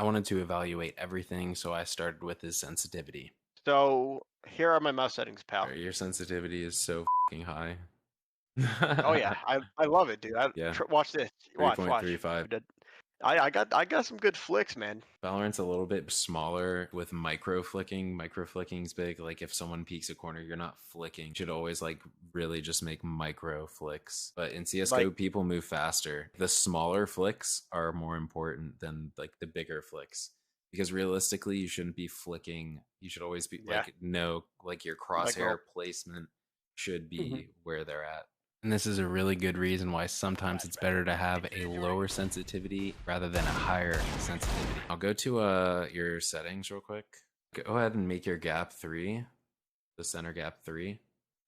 I wanted to evaluate everything, so I started with his sensitivity. So here are my mouse settings, pal. Your sensitivity is so fucking high. Oh yeah, I love it, dude. Yeah, Watch this. Watch. 3.35. I got some good flicks, man. Valorant's a little bit smaller with micro flicking. Micro flicking's big. Like if someone peeks a corner, you're not flicking. You should always like really just make micro flicks. But in CSGO, Like, people move faster. The smaller flicks are more important than like the bigger flicks. Because realistically, you shouldn't be flicking. You should always be yeah, like no, like your micro. crosshair placement should Mhm. be where they're at. And this is a really good reason why sometimes it's better to have a lower sensitivity rather than a higher sensitivity. I'll go to your settings real quick. Go ahead and make your gap 3, the center gap 3.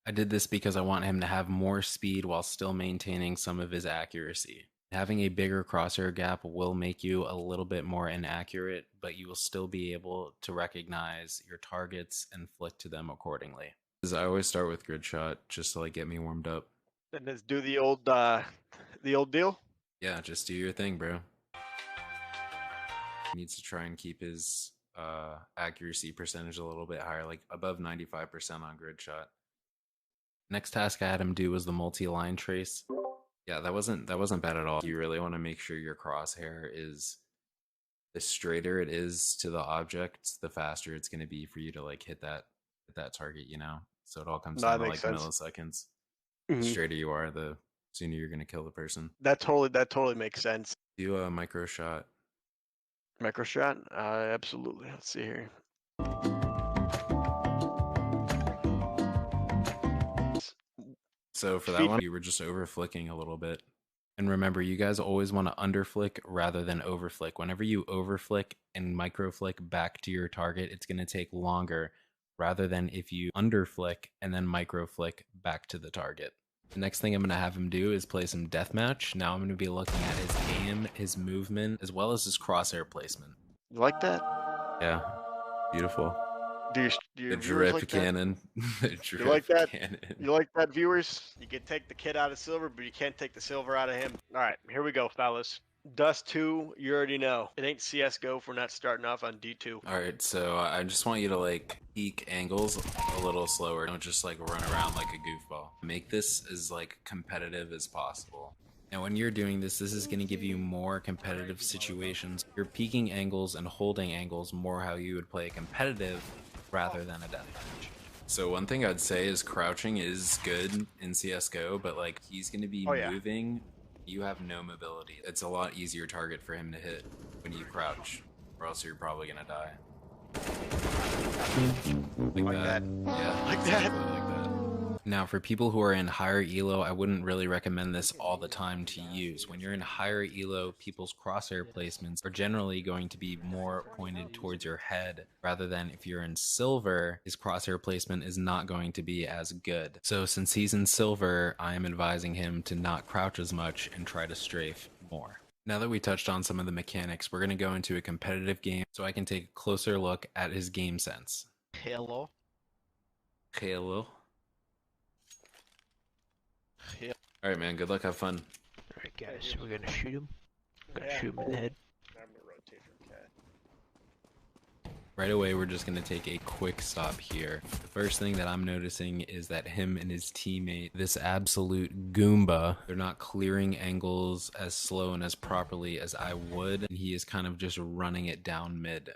I did this because I want him to have more speed while still maintaining some of his accuracy. Having a bigger crosshair gap will make you a little bit more inaccurate, but you will still be able to recognize your targets and flick to them accordingly. I always start with grid shot just to like get me warmed up. And let's do the old deal. Yeah, just do your thing, bro. He needs to try and keep his accuracy percentage a little bit higher, like above 95% on grid shot. Next task I had him do was the multi-line trace. Yeah, that wasn't bad at all. You really want to make sure your crosshair is the straighter it is to the object, the faster it's going to be for you to like hit that target, you know? So it all comes No, down that to makes like sense. milliseconds. The Hmm. straighter you are, the sooner you're going to kill the person. That totally makes sense. Do a micro shot. Micro shot. Absolutely. Let's see here. So for that one, Feedback. you were just over flicking a little bit. And remember, you guys always want to underflick rather than overflick. Whenever you overflick and microflick back to your target, it's going to take longer rather than if you underflick and then microflick back to the target. The next thing I'm going to have him do is play some deathmatch. Now I'm going to be looking at his aim, his movement, as well as his crosshair placement. You like that? Yeah, beautiful. Do The your viewers drip like that? cannon. The You like drip that? cannon. You like that, viewers? You can take the kid out of silver, but you can't take the silver out of him. All right, here we go, fellas. Dust 2, you already know. It ain't CSGO if we're not starting off on D2. All right, so I just want you to like peek angles a little slower. Don't just like run around like a goofball. Make this as like competitive as possible. Now, when you're doing this, this is going to give you more competitive situations. You're peeking angles and holding angles more how you would play a competitive rather than a deathmatch. So one thing I'd say is crouching is good in CSGO, but like he's going to be Oh, yeah. moving. You have no mobility. It's a lot easier target for him to hit when you crouch, or else you're probably gonna die. Like that. Yeah, Like exactly that. like that. Now, for people who are in higher elo, I wouldn't really recommend this all the time to use. When you're in higher elo, people's crosshair placements are generally going to be more pointed towards your head, rather than if you're in silver, his crosshair placement is not going to be as good. So since he's in silver, I am advising him to not crouch as much and try to strafe more. Now that we touched on some of the mechanics, we're going to go into a competitive game so I can take a closer look at his game sense. Hello. Hello. Yeah. Alright, man, good luck, have fun. Alright guys, we're gonna shoot him. Gonna shoot him in the head. I'm gonna rotate from cat. Right away, we're just going to take a quick stop here. The first thing that I'm noticing is that him and his teammate, this absolute Goomba, they're not clearing angles as slow and as properly as I would, and he is kind of just running it down mid.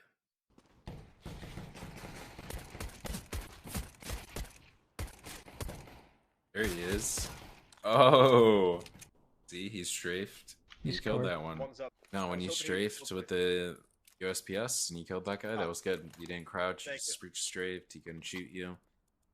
There he is. Oh! See, he's strafed. He He's killed scored. that one. One's up. No, when you strafed with the USPS and you killed that guy, that was good. You didn't crouch, you Thank just strafed, he couldn't shoot you.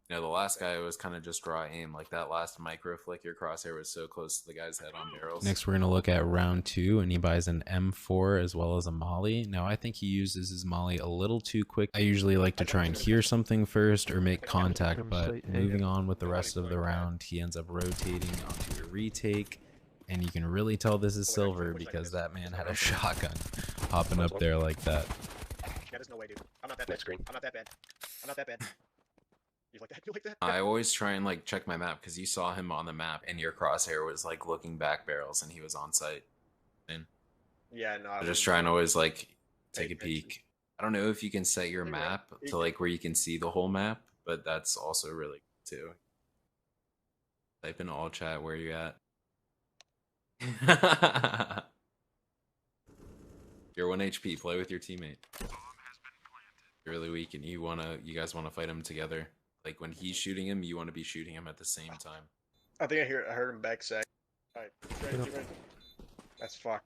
You know, the last guy was kind of just raw aim. Like that last micro flick, your crosshair was so close to the guy's head on barrels. Next, we're going to look at round 2, and he buys an M4 as well as a molly. Now, I think he uses his molly a little too quick. I usually like to try and hear something first or make contact, but moving on with the rest of the round, he ends up rotating onto a retake. And you can really tell this is silver because that man had a shotgun hopping up there like that. Yeah, there's no way, dude. I'm not that bad. I'm not that bad. I'm not that bad. You like that? You like that? I always try and like check my map because you saw him on the map and your crosshair was like looking back barrels and he was on site. And Yeah, no. I just try and always like take a peek. I don't know if you can set your map to like where you can see the whole map, but that's also really good too. Type in all chat where you at. You're 1 HP. Play with your teammate. You're really weak, and you guys wanna fight him together. Like when he's shooting him, you want to be shooting him at the same time. I think I heard him back say. All right, ready. That's fucked.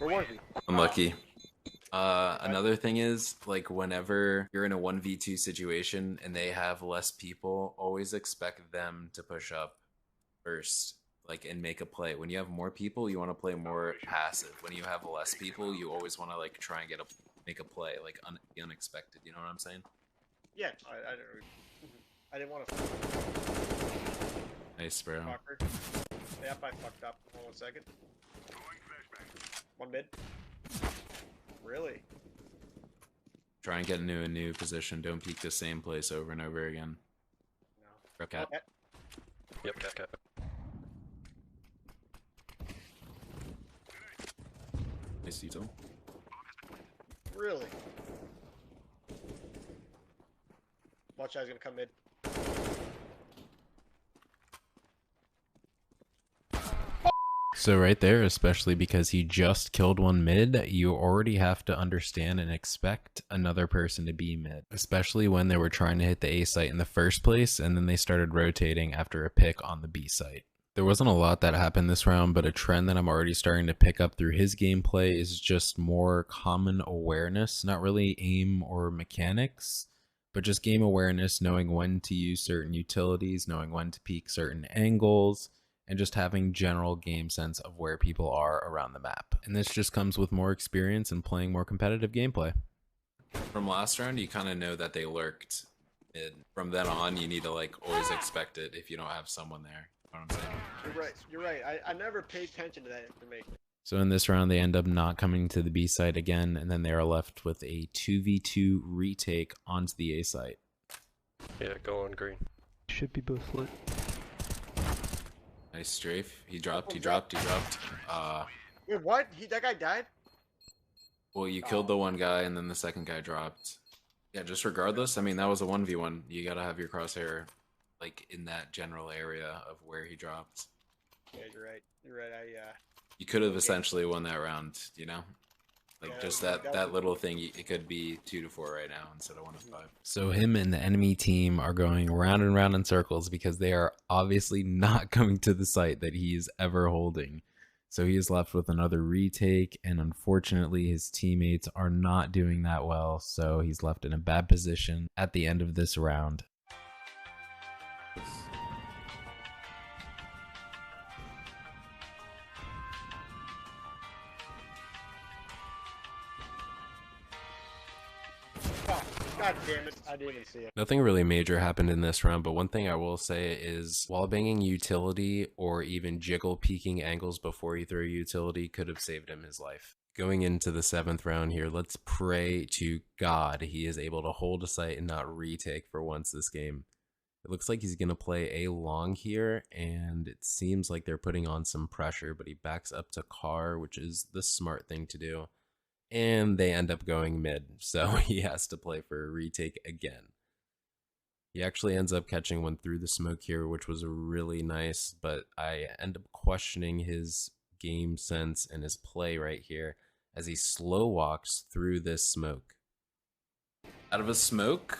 We're working. Unlucky. Another thing is, like, whenever you're in a 1v2 situation and they have less people, always expect them to push up first, like, and make a play. When you have more people, you want to play more passive. When you have less people, you always want to, like, try and make a play, like, the unexpected. You know what I'm saying? Yeah, I didn't want to. Nice, bro. Yep, I fucked up. Hold on 1 second. One mid. Really? Try and get into a new position. Don't peek the same place over and over again. No. Cat. Okay. Yep, cat. Nice detail. Really? Watch out, he's gonna come mid. So right there, especially because he just killed one mid, you already have to understand and expect another person to be mid, especially when they were trying to hit the A site in the first place and then they started rotating after a pick on the B site. There wasn't a lot that happened this round, but a trend that I'm already starting to pick up through his gameplay is just more common awareness, not really aim or mechanics, but just game awareness, knowing when to use certain utilities, knowing when to peek certain angles, and just having general game sense of where people are around the map. And this just comes with more experience and playing more competitive gameplay. From last round, you kind of know that they lurked mid. From then on, you need to like always expect it if you don't have someone there. You know what I'm saying? You're right. I never paid attention to that information. So in this round, they end up not coming to the B site again, and then they are left with a 2v2 retake onto the A site. Yeah, go on green. Should be both lit. Nice strafe. He dropped. Wait, what? That guy died? Well, you killed the one guy and then the second guy dropped. Yeah, just regardless, I mean, that was a 1v1. You gotta have your crosshair, like, in that general area of where he dropped. Yeah, you're right. You could have essentially won that round, you know? Like, yeah, just that little thing, it could be 2-4 right now instead of 1-5. So him and the enemy team are going round and round in circles because they are obviously not coming to the site that he is ever holding. So he is left with another retake, and unfortunately his teammates are not doing that well, so he's left in a bad position at the end of this round. God damn it, I didn't even see it. Nothing really major happened in this round, but one thing I will say is wall banging utility or even jiggle peeking angles before you throw utility could have saved him his life. Going into the 7th round here, let's pray to God he is able to hold a site and not retake for once this game. It looks like he's going to play A long here, and it seems like they're putting on some pressure, but he backs up to car, which is the smart thing to do. And they end up going mid, so he has to play for a retake again. He actually ends up catching one through the smoke here, which was really nice, but I end up questioning his game sense and his play right here as he slow walks through this smoke. Out of a smoke,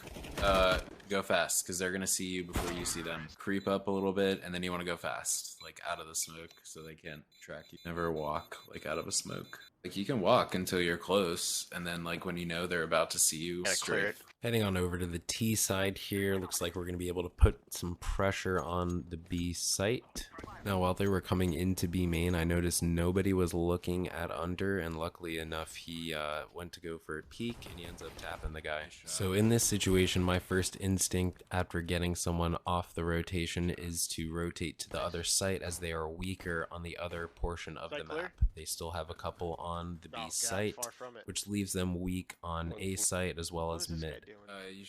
go fast, because they're going to see you before you see them. Creep up a little bit, and then you want to go fast, like out of the smoke, so they can't track you. Never walk, like out of a smoke. Like you can walk until you're close, and then like when you know they're about to see you, straight. Heading on over to the T side here, looks like we're going to be able to put some pressure on the B site. Now while they were coming into B main, I noticed nobody was looking at under, and luckily enough he went to go for a peek and he ends up tapping the guy. So in this situation, my first instinct instinct after getting someone off the rotation is to rotate to the other site, as they are weaker on the other portion of the Site clear? map. They still have a couple on the B Oh, God, site, far from it. which leaves them weak on A site as well What as is this guy mid. doing?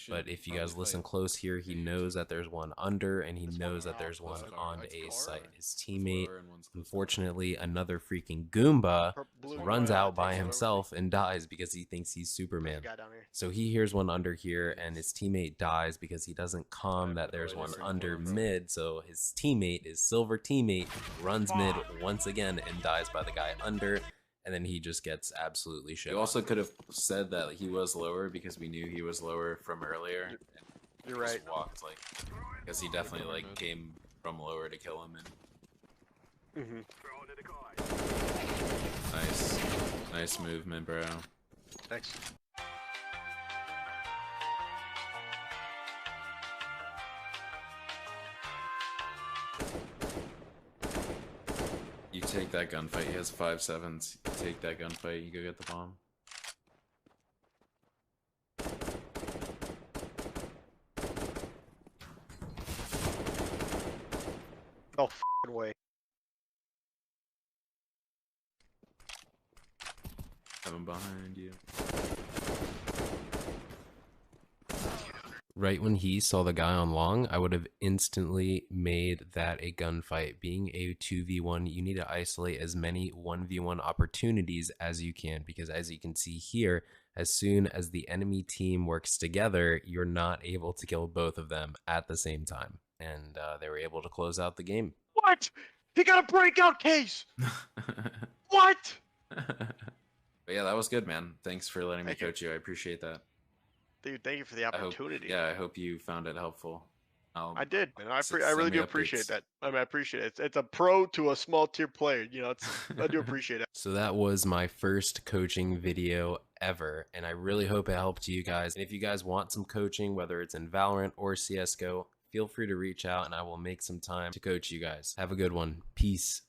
But if you guys listen close here, he knows that there's one under, and he knows that there's one on A site. His teammate, unfortunately, another freaking Goomba, runs out by himself and dies because he thinks he's Superman. So he hears one under here, and his teammate dies because he doesn't comm that there's one under mid. So his teammate, his silver teammate, runs mid once again and dies by the guy under. And then he just gets absolutely shit. You also could have said that he was lower because we knew he was lower from earlier. And You're right. Walked like, because he definitely like came from lower to kill him. And nice movement, bro. Thanks. You take that gunfight. He has 5-7s. You take that gunfight. You go get the bomb. Oh, f***ing way. Have him behind you. Right when he saw the guy on long, I would have instantly made that a gunfight. Being a 2v1, you need to isolate as many 1v1 opportunities as you can, because as you can see here, as soon as the enemy team works together, you're not able to kill both of them at the same time. And they were able to close out the game. What? He got a breakout case! What? But yeah, that was good, man. Thanks for letting me coach you. I appreciate that. Dude, thank you for the opportunity. I hope you found it helpful. I did, and I really do appreciate that. I mean, I appreciate it. It's a pro to a small tier player. You know, I do appreciate it. So that was my first coaching video ever, and I really hope it helped you guys. And if you guys want some coaching, whether it's in Valorant or CSGO, feel free to reach out, and I will make some time to coach you guys. Have a good one. Peace.